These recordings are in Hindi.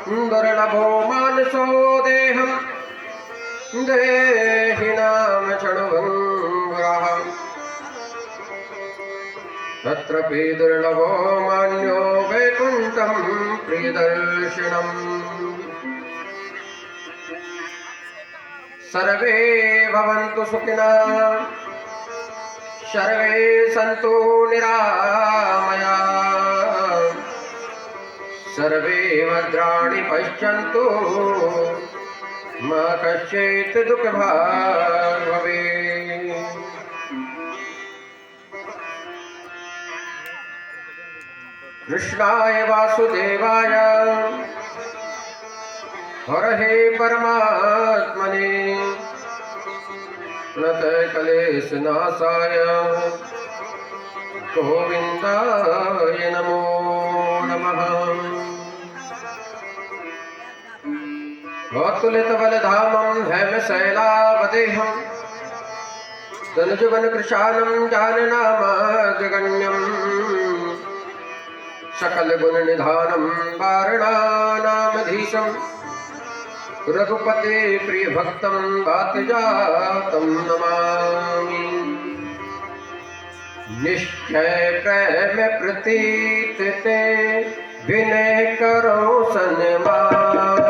दुर्लभो मानसो देहं देहिनां क्षणभङ्गुरः तत्रपि दुर्लभो मान्यो वैकुण्ठं प्रियदर्शिनम् सर्वे भवन्तु सुखिनः सर्वे सन्तु निरामयाः सर्वे भद्राणि पश्यन्तु मा कश्चित् दुःखभाग् भवेत्। कृष्णाय वासुदेवाय हरहे परमात्मने नतक्लेशनाशाय गोविन्दाय नमो नमः। अतुलितबलधामं हेमशैलावदेहं धनुजवनकृशानं जाननामग्रगण्यं सकलगुणनिधानं वारणानामधीशं रघुपते प्रियभक्तं वातजातं नमामि। निश्चय प्रेम प्रतीत ते विनय करो सन्मान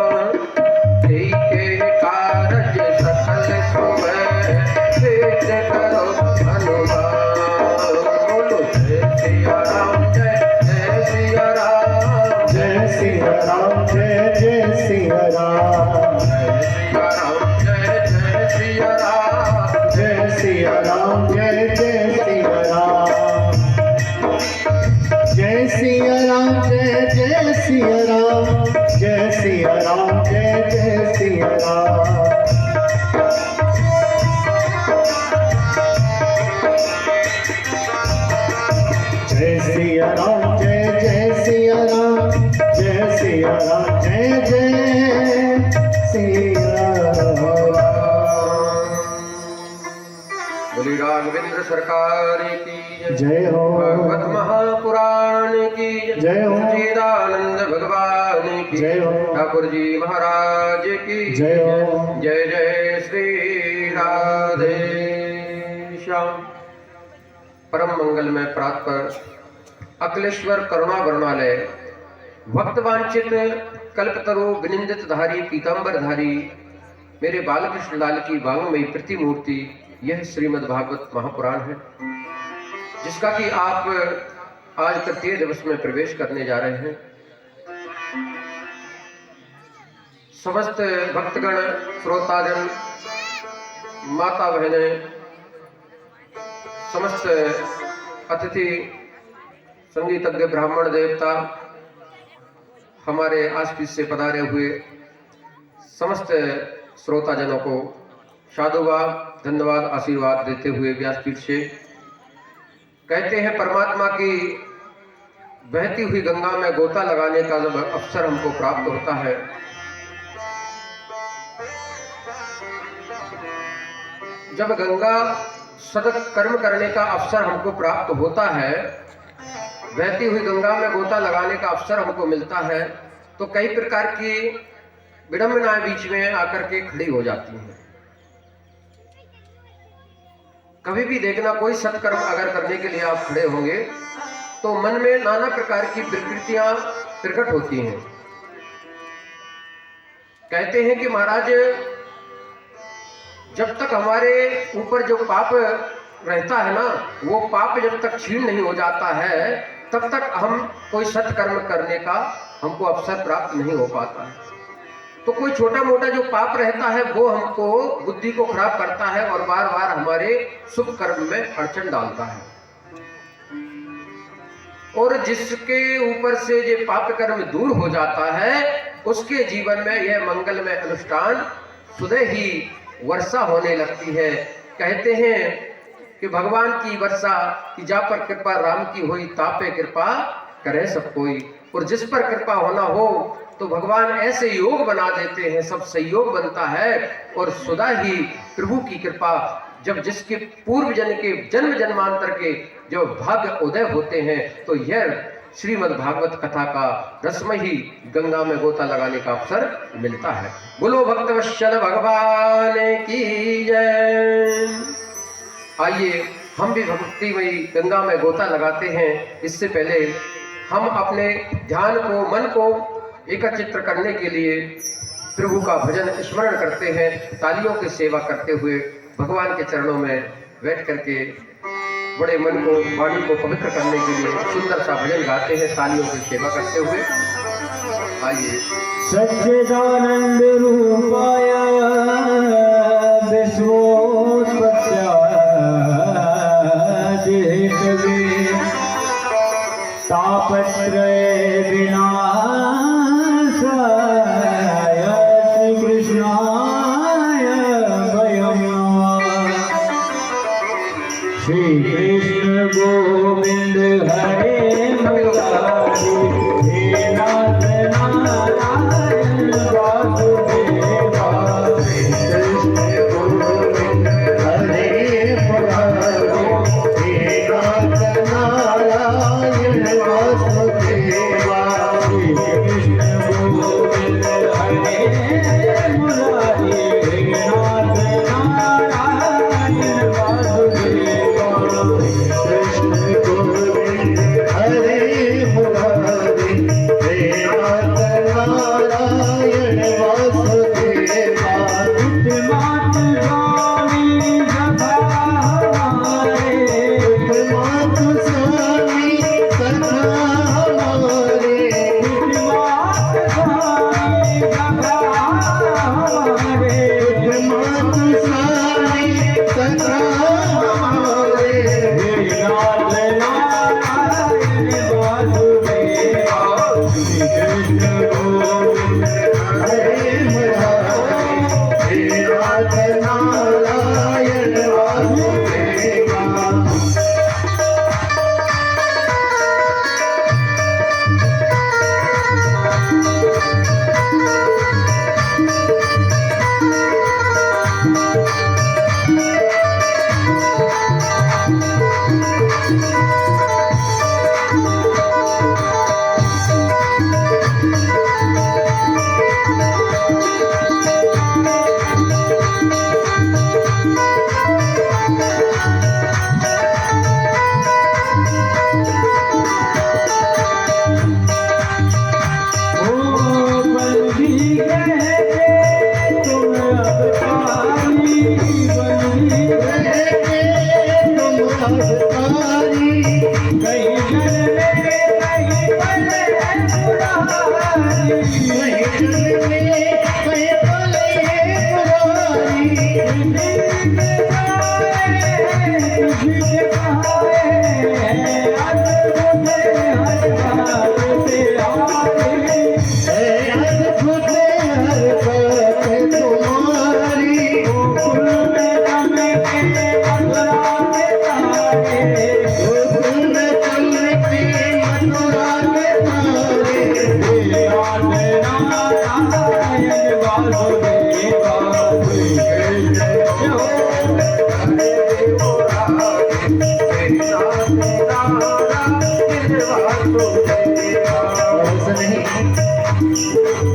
के कारज सकल सुभय सिद्ध करो हनुमान। बोलो जय सिया राम जय जय सिया राम जय सिया राम जय जय सिया राम जय सिया राम जय जय सिया राम जय सिया राम जय जय सिया राम जय सिया राम जय जय सिया राम जय सिया राम जय जय सिया राम जय सिया राम जय जय सिया राम। बोली राघवेंद्र सरकार की जय हो भागवत महापुराण की जय हो सच्चिदानंद भगवान की जय हो ठाकुर जी महाराज की जय हो जय जय श्री राधे श्याम। परम मंगलमय प्रातः अखिलेश्वर करुणा वरुणालय भक्त वांछित कल्पतरु विनिंदित धारी पीतांबर धारी मेरे बालकृष्ण लाल की वांगमयी प्रतिमूर्ति यह श्रीमद् भागवत महापुराण है, जिसका कि आप आज तृतीय दिवस में प्रवेश करने जा रहे हैं। समस्त भक्तगण, श्रोताजन, माता बहनें, समस्त अतिथि, संगीतज्ञ, ब्राह्मण, देवता, हमारे आसपास से पधारे हुए समस्त श्रोताजनों को साधुवाद, धन्यवाद, आशीर्वाद देते हुए व्यासपीठ से कहते हैं, परमात्मा की बहती हुई गंगा में गोता लगाने का जब अवसर हमको प्राप्त होता है, जब गंगा सतत कर्म करने का अवसर हमको प्राप्त होता है, बहती हुई गंगा में गोता लगाने का अवसर हमको मिलता है, तो कई प्रकार की विडंबनाएं बीच में आकर के खड़ी हो जाती हैं। कभी भी देखना, कोई सत्कर्म अगर करने के लिए आप खड़े होंगे तो मन में नाना प्रकार की विकृतियां प्रकट होती हैं। कहते हैं कि महाराज, जब तक हमारे ऊपर जो पाप रहता है ना, वो पाप जब तक क्षीण नहीं हो जाता है, तब तक हम कोई सत्कर्म करने का हमको अवसर प्राप्त नहीं हो पाता है। तो कोई छोटा मोटा जो पाप रहता है वो हमको बुद्धि को खराब करता है और बार बार हमारे शुभ कर्म में अड़चन डालता है। और जिसके ऊपर से ये पाप कर्म दूर हो जाता है, उसके जीवन में यह मंगलमय अनुष्ठान सुबह ही वर्षा होने लगती है। कहते हैं कि भगवान की वर्षा की जा पर कृपा राम की हुई, तापे कृपा करे सब कोई। और जिस पर कृपा होना हो तो भगवान ऐसे योग बना देते हैं, सब संयोग बनता है। और सदा ही प्रभु की कृपा, जब जिसके पूर्व जन के जन्म जन्मांतर के जो भाग्य उदय होते हैं, तो यह श्रीमद् भागवत कथा का रसमय ही गंगा में गोता लगाने का अवसर मिलता है। बोलो भक्तवत्सल भगवान की जय। आइए हम भी भक्तिमयी गंगा में गोता लगाते हैं। इससे पहले हम अपने ध्यान को, मन को एकत्रित करने के लिए प्रभु का भजन स्मरण करते हैं, तालियों की सेवा करते हुए भगवान के चरणों में बैठ करके बड़े मन को, वाणी को पवित्र करने के लिए सुंदर सा भजन गाते हैं तालियों की सेवा करते हुए। आइए। सच्चिदानंद रूपाय विश्वोत्पत्त्यादिहेतवे तापत्रय विनाशाय श्री कृष्णाय वयं नमः। श्री कृष्ण गोविंद हरे मुरारी हे नाथ नारायण वासुदेवा। श्री कृष्ण गोविंद हरे मुरारी हे नाथ नारायण वासुदेवा। श्री कृष्ण गोविंद हरे मुरारी हे नाथ नारायण वासुदेवा। कृष्ण गोविंद हरे मुरारी हे नाथ नारायण वासुदेवा। मात स्वामी सखा हमारे, मात स्वामी सखा हमारे, मात स्वामी सखा हमारे, मात स्वामी सखा हमारे। हे नाथ नारायण वासुदेवा। श्री कृष्ण गोविंद हरे मुरारी हे नाथ नारायण वासुदेवा।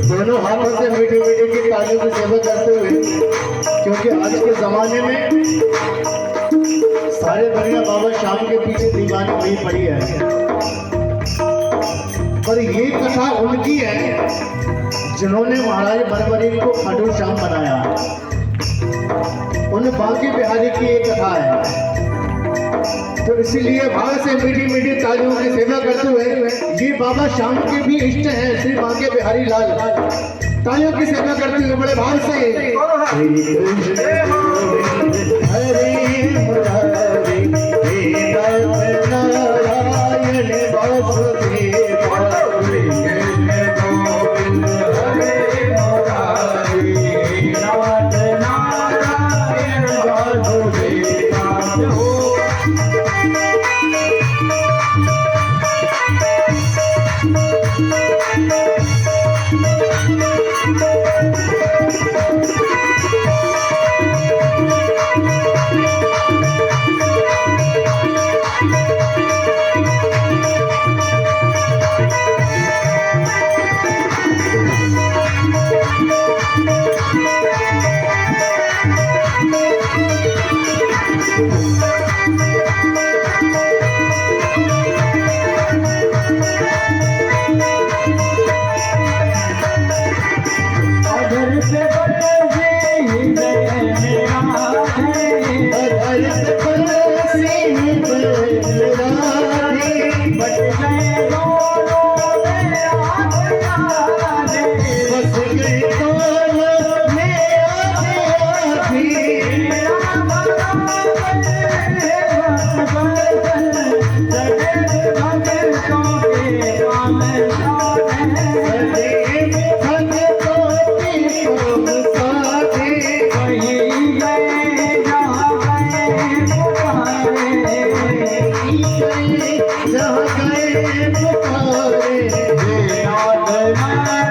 दोनों हाथों से मीठी मीठी की तालियों की सेवा करते हुए, क्योंकि आज के जमाने में सारे दुनिया बाबा श्याम के पीछे दीवानी हुई पड़ी है, पर ये कथा उनकी है जिन्होंने महाराज बरबरी को खाटू श्याम बनाया। उन बांके बिहारी की एक कथा है, तो इसीलिए भाव से मीठी मीठी तालियों की सेवा करते हुए ये बाबा श्याम के भी इष्ट हैं श्री बांके बिहारी लाल। तालियों की सेवा करते हुए बड़े भाव से हरे मुरारी हे नाथ नारायण वासुदेवा। कृष्ण गोविंद हरे मुरारी हे नाथ नारायण वासुदेवा।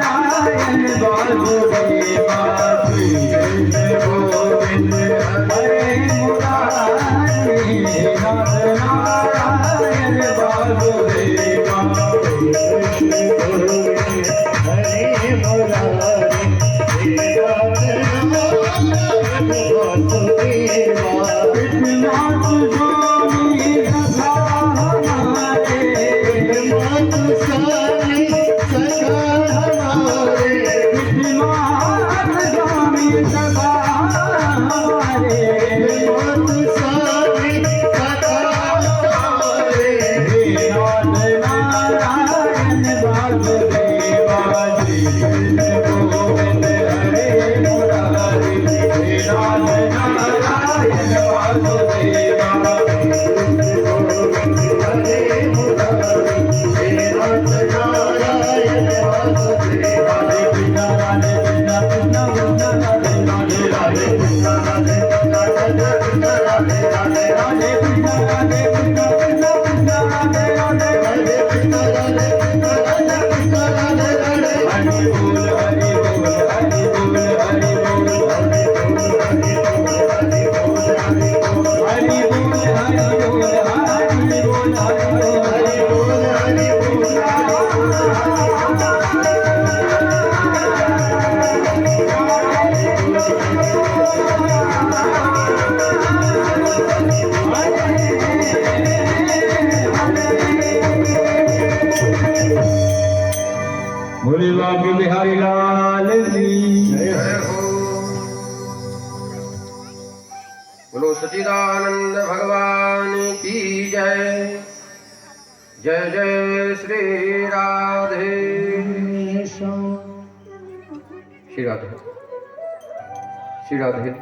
नारायण वासुदेवा श्री कृष्ण गोविंद हरे मुरारी नाथ नारायण वासुदेवा हरे मुरारी विश्वनाथ स्वामी सखा हमारे विश्वनाथ स्वामी सखा हमारे विश्वनाथ स्वामी सखा हमारे नाथ नारायण वासुदेवा श्री कृष्ण गोविंद हरे मुरारी नाथ नारायण वासुदेवा राधे कृष्ण राधे कृष्ण कृष्ण कृष्ण राधे राधे राधे कृष्ण राधे कृष्ण राधे कृष्ण राधे राधे राधे कृष्ण राधे कृष्ण कृष्ण कृष्ण राधे राधे राधे कृष्ण राधे कृष्ण राधे कृष्ण राधे राधे हरि बोल हरि बोल हरि बोल हरि बोल हरि बोल हरि बोल हरि बोल हरि बोल हरि बोल हरि बोल हरि बोल हरि बोल हरि बोल बोले बाबू बिहारी लाल की जय हो। बोलो सच्चिदानंद भगवान की जय। जय जय श्री राधे श्री राधे श्री राधे।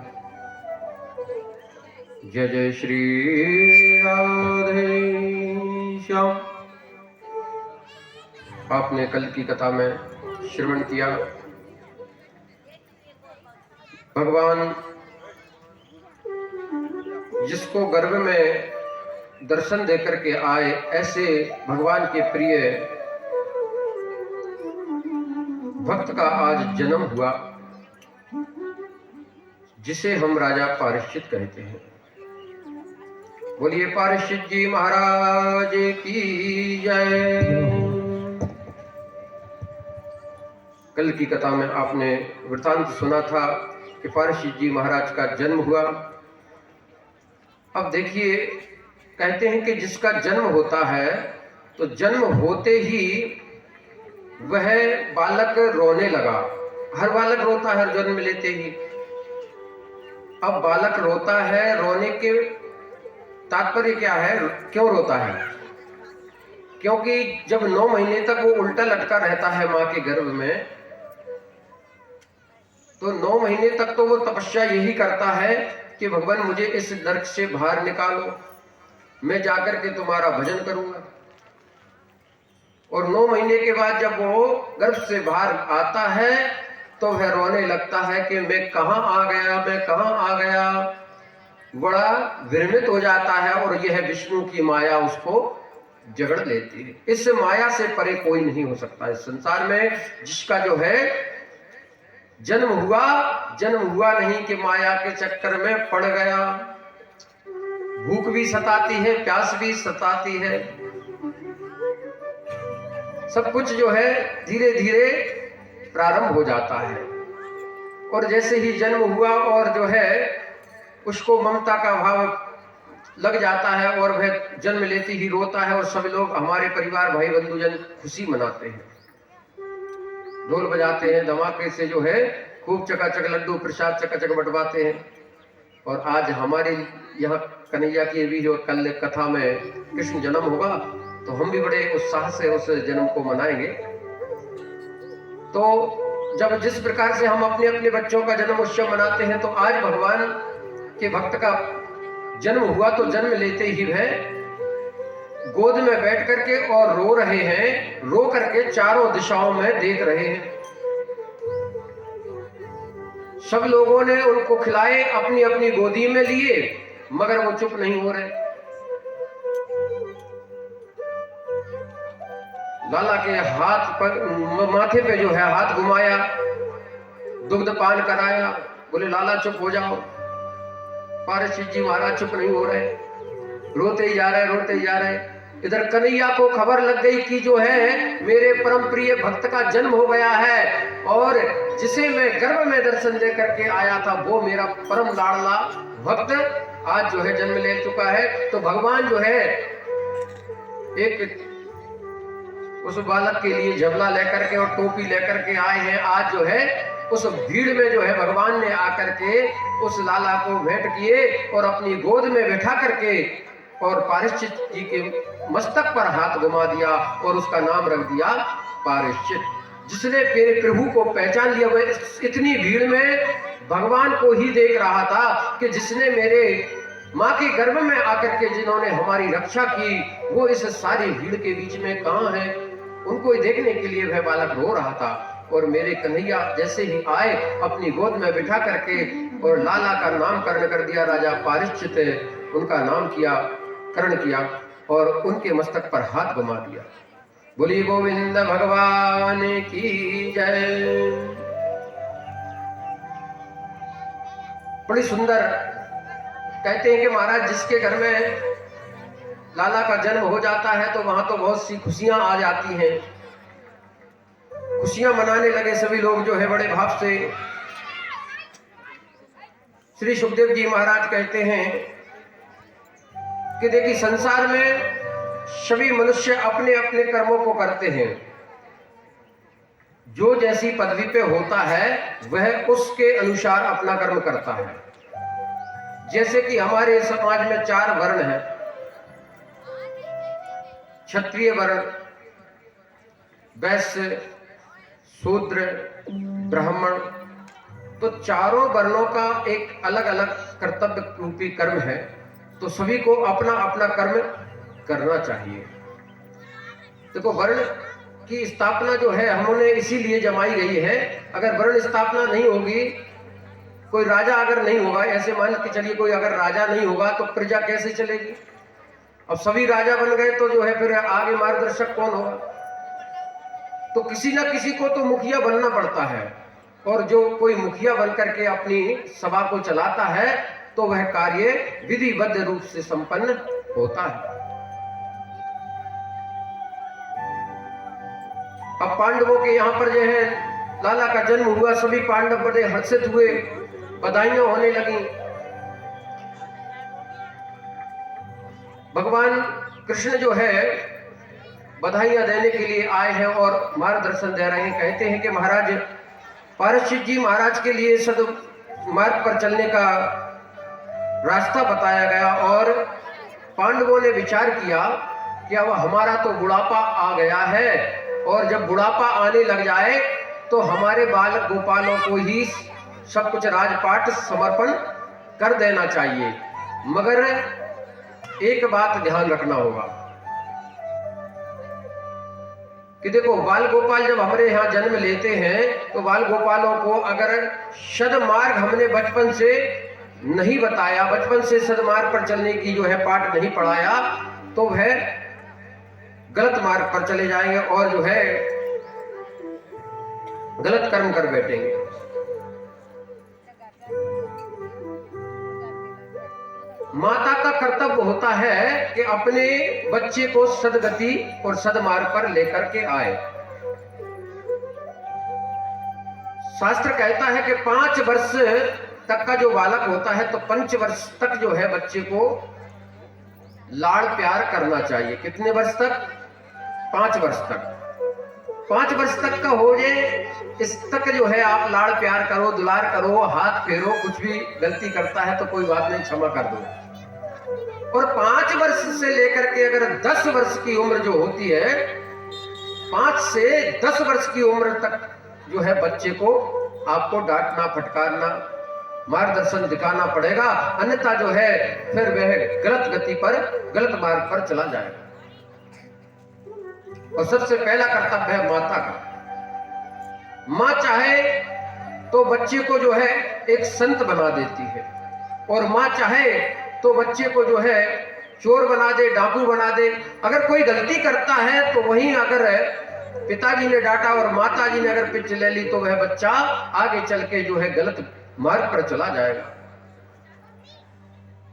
जय जय श्री राधे श्याम। आपने कल की कथा में श्रवण किया, भगवान जिसको गर्भ में दर्शन देकर के आए, ऐसे भगवान के प्रिय भक्त का आज जन्म हुआ, जिसे हम राजा पारीक्षित कहते हैं। बोलिए पारीक्षित जी महाराज की जय। कल की कथा में आपने वृतांत सुना था कि पारीक्षित जी महाराज का जन्म हुआ। अब देखिए, कहते हैं कि जिसका जन्म होता है तो जन्म होते ही वह बालक रोने लगा। हर बालक रोता है जन्म लेते ही। अब बालक रोता है, रोने के तात्पर्य क्या है, क्यों रोता है? क्योंकि जब 9 महीने तक वो उल्टा लटका रहता है मां के गर्भ में, तो 9 महीने तक तो वो तपस्या यही करता है कि भगवान मुझे इस नरक से बाहर निकालो, मैं जाकर के तुम्हारा भजन करूंगा। और 9 महीने के बाद जब वो गर्भ से बाहर आता है तो वह रोने लगता है कि मैं कहां आ गया, मैं कहां आ गया। बड़ा विरमित हो जाता है और यह विष्णु की माया उसको जकड़ लेती है। इस माया से परे कोई नहीं हो सकता इस संसार में, जिसका जो है जन्म हुआ नहीं कि माया के चक्कर में पड़ गया। भूख भी सताती है, प्यास भी सताती है, सब कुछ जो है धीरे धीरे प्रारंभ हो जाता है। और जैसे ही जन्म हुआ और जो है उसको ममता का भाव लग जाता है और वह जन्म लेते ही रोता है। और सब लोग, हमारे परिवार भाई बंधुजन खुशी मनाते हैं, ढोल बजाते हैं, धमाके से जो है खूब चकाचक लड्डू प्रसाद चकाचक बंटवाते हैं। और आज हमारे यहाँ कन्हैया की भी जो कल कथा में कृष्ण जन्म होगा तो हम भी बड़े उत्साह से उस जन्म को मनाएंगे। तो जब जिस प्रकार से हम अपने अपने बच्चों का जन्म उत्सव मनाते हैं, तो आज भगवान के भक्त का जन्म हुआ तो जन्म लेते ही वह गोद में बैठ करके और रो रहे हैं, रो करके चारों दिशाओं में देख रहे हैं। सब लोगों ने उनको खिलाए, अपनी अपनी गोदी में लिए, मगर वो चुप नहीं हो रहे। लाला के हाथ पर माथे पे जो है हाथ घुमाया, दुग्ध पान कराया। बोले लाला चुप हो जाओ। पारसिक जी महाराज चुप नहीं हो रहे, रोते ही जा रहे, रोते ही जा रहे। इधर कन्हैया को खबर लग गई कि जो है मेरे परम प्रिय भक्त का जन्म हो गया है और जिसे मैं गर्भ में दर्शन दे करके आया था वो मेरा परम लाडला भक्त आज जो है जन्म ले चुका है। तो भगवान जो है एक उस बालक के लिए झबला लेकर के और टोपी लेकर के आए हैं। आज जो है उस भीड़ में जो है भगवान ने आकर के उस लाला को भेंट किए और अपनी गोद में बैठा करके और पारिश्चित जी के मस्तक पर हाथ घुमा दिया और उसका नाम रख दिया पारिश्चित। जिसने मेरे प्रभु को पहचान लिया, वह इतनी भीड़ में भगवान को ही देख रहा था कि जिसने मेरे माँ के गर्भ में आकर के जिन्होंने हमारी रक्षा की वो इस सारी भीड़ के बीच में कहाँ है। उनको देखने के लिए वह बालक रो रहा था और मेरे कन्हैया जैसे ही आए अपनी गोद में बिठा करके और लाला का नामकरण कर दिया। राजा पारिश्चित उनका नाम किया, करण किया और उनके मस्तक पर हाथ घुमा दिया। बोली गोविंद भगवान की जय। बड़ी सुंदर कहते हैं कि महाराज जिसके घर में लाला का जन्म हो जाता है तो वहां तो बहुत सी खुशियां आ जाती हैं। खुशियां मनाने लगे सभी लोग जो है बड़े भाव से। श्री सुखदेव जी महाराज कहते हैं कि देखिए संसार में सभी मनुष्य अपने अपने कर्मों को करते हैं। जो जैसी पदवी पे होता है वह उसके अनुसार अपना कर्म करता है। जैसे कि हमारे समाज में 4 वर्ण हैं, क्षत्रिय वर्ण, वैश्य, शूद्र, ब्राह्मण। तो चारों वर्णों का एक अलग अलग कर्तव्य रूपी कर्म है। तो सभी को अपना अपना कर्म करना चाहिए। देखो वर्ण की स्थापना जो है हमने इसीलिए जमाई गई है। अगर वर्ण स्थापना नहीं होगी, कोई राजा अगर नहीं होगा, ऐसे मान के चलिए कोई अगर राजा नहीं होगा तो प्रजा कैसे चलेगी। अब सभी राजा बन गए तो जो है फिर आगे मार्गदर्शक कौन होगा। तो किसी ना किसी को तो मुखिया बनना पड़ता है और जो कोई मुखिया बन करके अपनी सभा को चलाता है तो वह कार्य विधिबद्ध रूप से संपन्न होता है। अब पांडवों के यहाँ पर जो है लाला का जन्म हुआ, सभी पांडव बड़े हर्षित हुए, बधाइयां होने लगी। भगवान कृष्ण जो है बधाइयां देने के लिए आए हैं और मार्गदर्शन दे रहे हैं। कहते हैं कि महाराज पारसिक जी महाराज के लिए सदमार्ग पर चलने का रास्ता बताया गया और पांडवों ने विचार किया कि अब हमारा तो बुढ़ापा आ गया है और जब बुढ़ापा आने लग जाए तो हमारे बालक गोपालों को ही सब कुछ राजपाट समर्पण कर देना चाहिए। मगर एक बात ध्यान रखना होगा कि देखो बाल गोपाल जब हमारे यहाँ जन्म लेते हैं तो बाल गोपालों को अगर सदमार्ग हमने बचपन से नहीं बताया, बचपन से सदमार्ग पर चलने की जो है पाठ नहीं पढ़ाया तो वह गलत मार्ग पर चले जाएंगे और जो है गलत कर्म कर बैठेंगे। माता का कर्तव्य होता है कि अपने बच्चे को सदगति और सदमार्ग पर लेकर के आए। शास्त्र कहता है कि 5 वर्ष तक का जो बालक होता है तो 5 वर्ष तक जो है बच्चे को लाड़ प्यार करना चाहिए। कितने वर्ष तक? 5 वर्ष तक। 5 वर्ष तक का हो जाए इस तक जो है आप लाड़ प्यार करो, दुलार करो, हाथ फेरो, कुछ भी गलती करता है तो कोई बात नहीं, क्षमा कर दो। और 5 वर्ष से लेकर के अगर 10 वर्ष की उम्र जो होती है, 5 से 10 वर्ष की उम्र तक जो है बच्चे को आपको डांटना, फटकारना, मार्गदर्शन दिखाना पड़ेगा, अन्यथा जो है फिर वह गलत गति पर, गलत मार्ग पर चला जाएगा। और सबसे पहला कर्तव्य है माता का। माँ चाहे तो बच्चे को जो है एक संत बना देती है और माँ चाहे तो बच्चे को जो है चोर बना दे, डाकू बना दे। अगर कोई गलती करता है तो वहीं अगर पिताजी ने डांटा और माताजी ने अगर पिच ले ली तो वह बच्चा आगे चल के जो है गलत मार्ग पर चला जाएगा।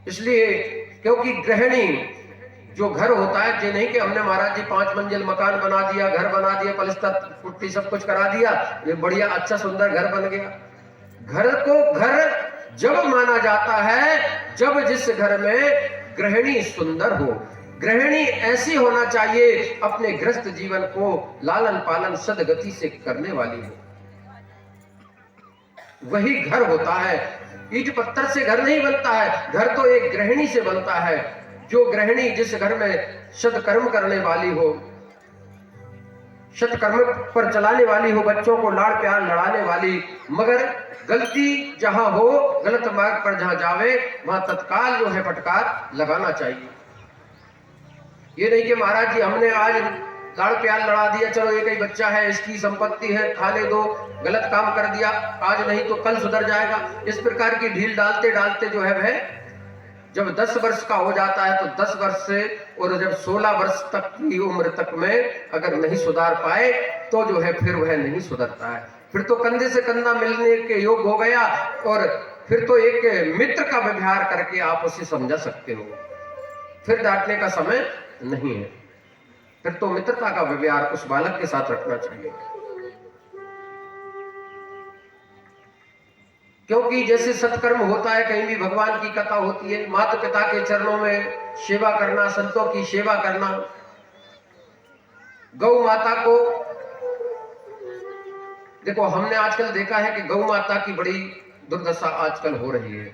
इसलिए क्योंकि गृहिणी जो घर होता है, ये नहीं कि हमने महाराज जी 5 मंजिल मकान बना दिया, घर बना दिया, पलस्तर पुट्टी सब कुछ करा दिया, ये बढ़िया अच्छा सुंदर घर बन गया। घर को घर जब माना जाता है जब जिस घर में गृहिणी सुंदर हो, गृहिणी ऐसी होना चाहिए अपने गृहस्थ जीवन को लालन पालन सदगति से करने वाली हो, वही घर होता है। ईंट पत्थर से घर नहीं बनता है, घर तो एक गृहिणी से बनता है। जो गृहिणी जिस घर में सत्कर्म करने वाली हो, सत्कर्म पर चलाने वाली हो, बच्चों को लाड़ प्यार लड़ाने वाली, मगर गलती जहां हो, गलत मार्ग पर जहां जावे वहां तत्काल जो है फटकार लगाना चाहिए। ये नहीं कि महाराज जी हमने आज लाड़ प्यार लड़ा दिया, चलो एक ही बच्चा है, इसकी संपत्ति है, खाने दो, गलत काम कर दिया, आज नहीं तो कल सुधर जाएगा। इस प्रकार की ढील डालते डालते जो है वह जब 10 वर्ष का हो जाता है तो 10 वर्ष से और जब 16 वर्ष तक की उम्र तक में अगर नहीं सुधार पाए तो जो है फिर वह नहीं सुधरता है। फिर तो कंधे से कंधा मिलने के योग हो गया और फिर तो एक मित्र का व्यवहार करके आप उसे समझा सकते हो, फिर डांटने का समय नहीं है। फिर तो मित्रता का व्यवहार उस बालक के साथ रखना चाहिए। क्योंकि जैसे सत्कर्म होता है, कहीं भी भगवान की कथा होती है, माता पिता के चरणों में सेवा करना, संतों की सेवा करना, गौ माता को देखो, हमने आजकल देखा है कि गौ माता की बड़ी दुर्दशा आजकल हो रही है।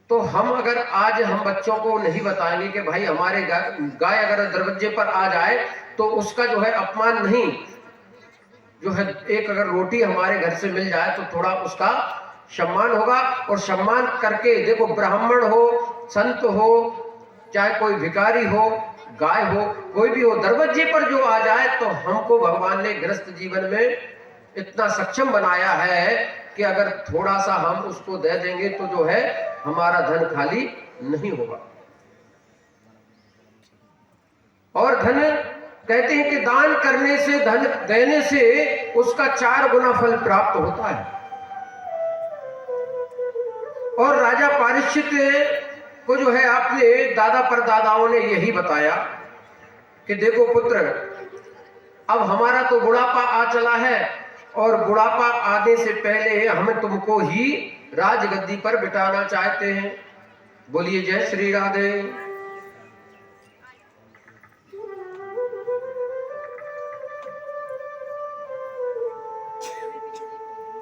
तो हम अगर आज हम बच्चों को नहीं बताएंगे कि भाई हमारे गाय अगर दरवाजे पर आ जाए तो उसका जो है अपमान नहीं, जो है एक अगर रोटी हमारे घर से मिल जाए तो थोड़ा उसका सम्मान होगा। और सम्मान करके देखो, ब्राह्मण हो, संत हो, चाहे कोई भिखारी हो, गाय हो, कोई भी हो, दरवाजे पर जो आ जाए तो हमको भगवान ने गृहस्थ जीवन में इतना सक्षम बनाया है कि अगर थोड़ा सा हम उसको दे देंगे तो जो है हमारा धन खाली नहीं होगा। और धन कहते हैं कि दान करने से, धन देने से उसका 4 गुना फल प्राप्त होता है। और राजा परीक्षित को जो है आपने दादा परदादाओं ने यही बताया कि देखो पुत्र, अब हमारा तो बुढ़ापा आ चला है और बुढ़ापा आने से पहले हम तुमको ही राजगद्दी पर बिठाना चाहते हैं। बोलिए जय श्री राधे।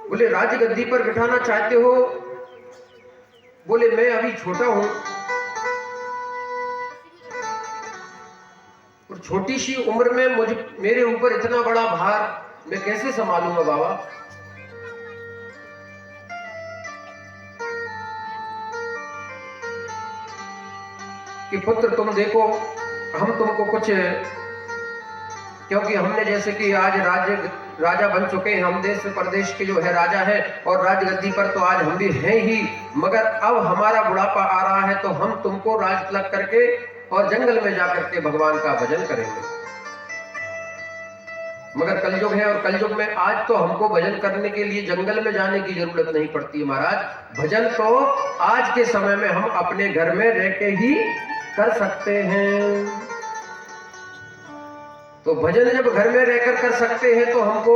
बोले राजगद्दी पर बिठाना चाहते हो? बोले मैं अभी छोटा हूं और छोटी सी उम्र में मेरे ऊपर इतना बड़ा भार मैं कैसे संभालूंगा बाबा। कि पुत्र तुम देखो, हम तुमको कुछ, क्योंकि हमने जैसे कि आज राजा बन चुके हैं, हम देश प्रदेश के जो है राजा है और राजगद्दी पर तो आज हम भी हैं ही, मगर अब हमारा बुढ़ापा आ रहा है तो हम तुमको राज तिलक करके और जंगल में जाकर के भगवान का भजन करेंगे। मगर कलयुग है और कलयुग में आज तो हमको भजन करने के लिए जंगल में जाने की जरूरत नहीं पड़ती है महाराज। भजन तो आज के समय में हम अपने घर में रह के ही कर सकते हैं। तो भजन जब घर में रहकर कर सकते हैं तो हमको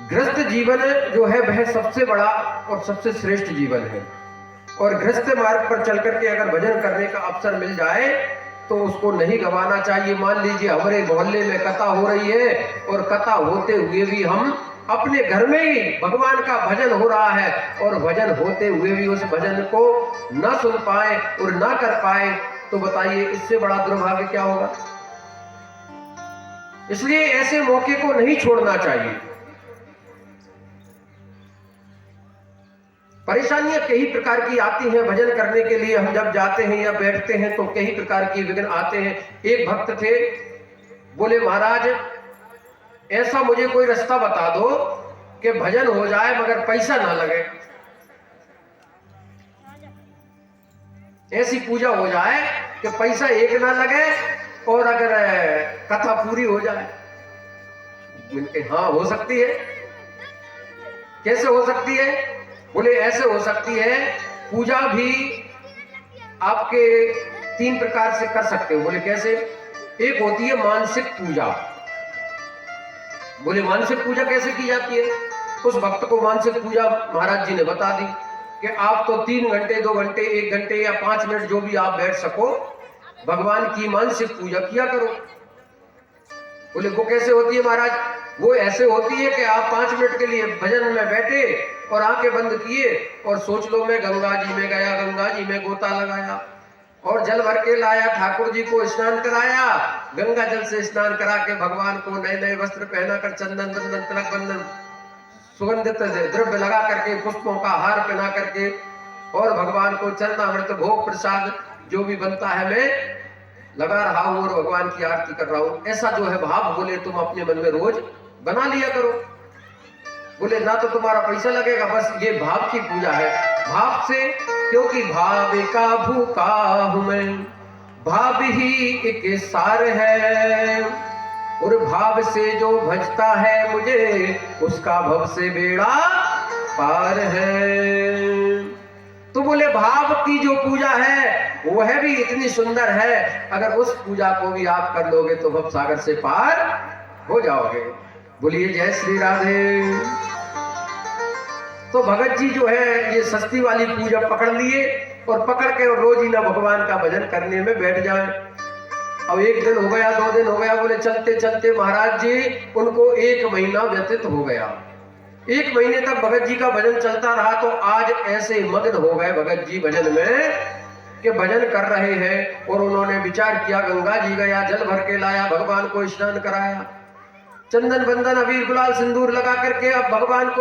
गृहस्थ जीवन जो है वह सबसे बड़ा और सबसे श्रेष्ठ जीवन है। और गृहस्थ मार्ग पर चल करके अगर भजन करने का अवसर मिल जाए तो उसको नहीं गंवाना चाहिए। मान लीजिए हमारे मोहल्ले में कथा हो रही है और कथा होते हुए भी हम अपने घर में ही भगवान का भजन हो रहा है और भजन होते हुए भी उस भजन को न सुन पाए और न कर पाए, तो बताइए इससे बड़ा दुर्भाग्य क्या होगा। इसलिए ऐसे मौके को नहीं छोड़ना चाहिए। परेशानियां कई प्रकार की आती हैं भजन करने के लिए। हम जब जाते हैं या बैठते हैं तो कई प्रकार की विघ्न आते हैं। एक भक्त थे, बोले महाराज ऐसा मुझे कोई रास्ता बता दो कि भजन हो जाए मगर पैसा ना लगे। ऐसी पूजा हो जाए कि पैसा एक ना लगे और अगर कथा पूरी हो जाए। हाँ, हो सकती है। कैसे हो सकती है? बोले ऐसे हो सकती है, पूजा भी आपके 3 प्रकार से कर सकते हो। बोले कैसे? एक होती है मानसिक पूजा। बोले मानसिक पूजा कैसे की जाती है? उस भक्त को मानसिक पूजा महाराज जी ने बता दी कि आप तो 3 घंटे 2 घंटे 1 घंटे या 5 मिनट जो भी आप बैठ सको भगवान की मानसिक पूजा किया करो। बोले वो कैसे होती है महाराज? वो ऐसे होती है कि आप 5 मिनट के लिए भजन में बैठे और आंखें बंद किए और सोच लो मैं गंगा जी में गया, गंगा जी में गोता लगाया और जल भर के लाया, ठाकुर जी को स्नान कराया, गंगा जल से स्नान करा के भगवान को नए नए वस्त्र पहना कर चंदन बंदन तिलक बंदन सुगंधित द्रव्य लगा करके पुष्पों का हार पहना करके और भगवान को चरणामृत भोग प्रसाद जो भी बनता है मैं लगा रहा हूं और भगवान की आरती कर रहा हूं। ऐसा जो है भाव बोले तुम अपने मन में रोज बना लिया करो। बोले ना तो तुम्हारा पैसा लगेगा, बस ये भाव की पूजा है। भाव से, क्योंकि भाव का भूखा हूं मैं, भाव ही एक सार है और भाव से जो भजता है मुझे उसका भव से बेड़ा पार है। तो बोले भाव की जो पूजा है वह भी इतनी सुंदर है, अगर उस पूजा को भी आप कर लोगे तो भव सागर से पार हो जाओगे। बोलिए जय श्री राधे। तो भगत जी जो है ये सस्ती वाली पूजा पकड़ लिए और पकड़ के रोज ही ना भगवान का भजन करने में बैठ जाए। अब 1 दिन हो गया, 2 दिन हो गया, बोले चलते चलते महाराज जी उनको 1 महीना व्यतीत हो गया। 1 महीने तक भगत जी का भजन चलता रहा। तो आज ऐसे मग्न हो गए भगत जी भजन में कि भजन कर रहे हैं और उन्होंने विचार किया, गंगा जी गया, जल भर के लाया, भगवान को स्नान कराया, चंदन बंदन अबीर गुलाल सिंदूर लगा करके अब भगवान को